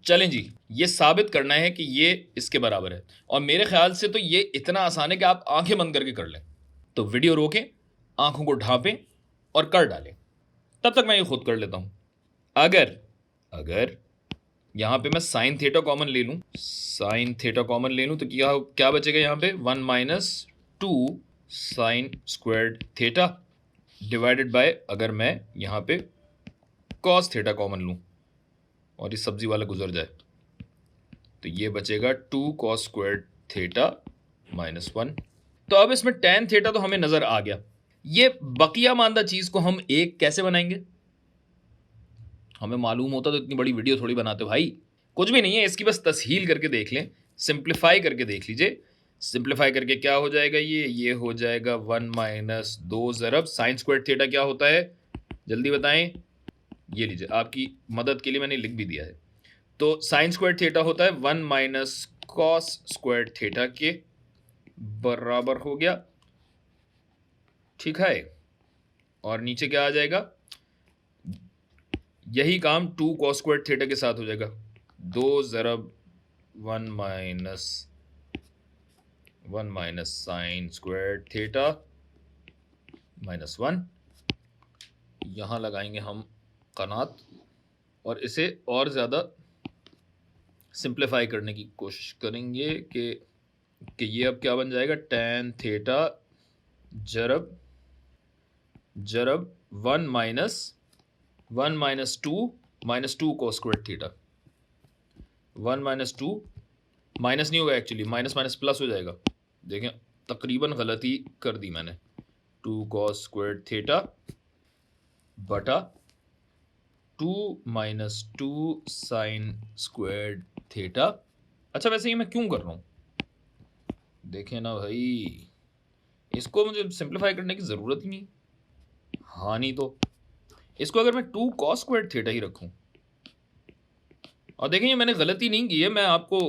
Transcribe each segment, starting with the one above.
चलें जी, ये साबित करना है कि ये इसके बराबर है और मेरे ख्याल से तो ये इतना आसान है कि आप आंखें बंद करके कर लें। तो वीडियो रोकें, आंखों को ढांपें और कर डालें। तब तक मैं ये खुद कर लेता हूं। अगर अगर यहां पे मैं साइन थीटा कॉमन ले लूं, साइन थीटा कॉमन ले लूं तो क्या क्या बचेगा यहां पे 1 minus 2 sine squared theta divided by, अगर मैं यहां पे कॉस थीटा कॉमन लूं और इस सब्जी वाला गुजर जाए तो ये बचेगा 2 कॉस स्क्वायर्ड थीटा माइनस 1। तो अब इसमें tan थीटा तो हमें नजर आ गया। ये बकिया मानदा चीज को हम एक कैसे बनाएंगे? हमें मालूम होता तो इतनी बड़ी वीडियो थोड़ी बनाते भाई। कुछ भी नहीं है, इसकी बस तसहील करके देख लें, सिंप्लीफाई करके देख लीजिए। सिंप्लीफाई करके क्या हो जाएगा, ये हो जाएगा 1 माइनस 2 ज़रब साइन स्क्वायर थीटा क्या होता है, जल्दी बताएं। ये लीजिए, आपकी मदद के लिए मैंने लिख भी दिया है। तो साइन स्क्वायर थीटा होता है 1 माइनस कॉस स्क्वायर थीटा के बराबर हो गया, ठीक है। और नीचे क्या आ जाएगा, यही काम 2 कॉस स्क्वायर थीटा के साथ हो जाएगा, 2 ज़रब 1 minus sine square theta minus 1। यहाँ लगाएंगे हम कनात और इसे और ज़्यादा सिंप्लीफाई करने की कोशिश करेंगे कि ये अब क्या बन जाएगा, tan थीटा जरब 1 minus 2 cos square theta. 1 minus 2 minus नहीं होगा, एक्चुअली माइनस माइनस प्लस हो जाएगा। देखें, तकरीबन गलती कर दी मैंने। 2 कॉस स्क्वायर थीटा बटा 2 माइनस 2 साइन स्क्वायर थीटा। अच्छा, वैसे ये मैं क्यों कर रहा हूँ, देखें ना भाई, इसको मुझे सिंप्लीफाई करने की ज़रूरत ही नहीं। हाँ, नहीं तो इसको अगर मैं 2 कॉस स्क्वायर थीटा ही रखूँ, और देखें ये मैंने गलती नहीं की है, मैं आपको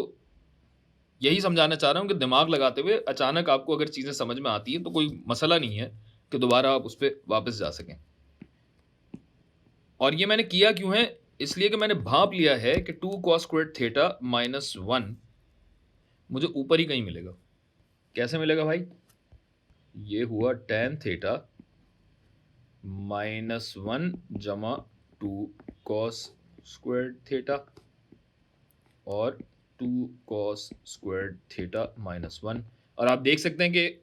यही समझाना चाह रहा हूँ कि दिमाग लगाते हुए अचानक आपको अगर चीज़ें समझ में आती हैं तो कोई मसला नहीं है कि दोबारा आप उस पर वापस जा सकें। और ये मैंने किया क्यों है, इसलिए कि मैंने भाप लिया है कि 2 कॉस स्क्वायर थीटा माइनस 1 मुझे ऊपर ही कहीं मिलेगा। कैसे मिलेगा भाई, ये हुआ tan थीटा माइनस 1 जमा 2 कॉस स्क्वायर थीटा और 2 कॉस स्क्वायर थीटा माइनस 1। और आप देख सकते हैं कि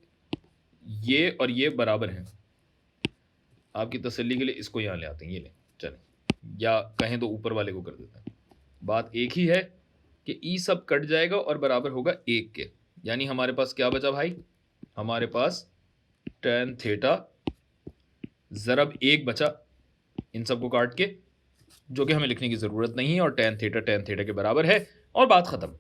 ये और ये बराबर हैं। आपकी तसल्ली के लिए इसको यहाँ ले आते हैं, ये लें, चलें, या कहें तो ऊपर वाले को कर देते हैं। बात एक ही है कि ई सब कट जाएगा और बराबर होगा 1 के। यानी हमारे पास क्या बचा भाई, हमारे पास tan थीटा ज़रब 1 बचा इन सबको काट के, जो कि हमें लिखने की ज़रूरत नहीं है, और tan थीटा के बराबर है और बात ख़त्म।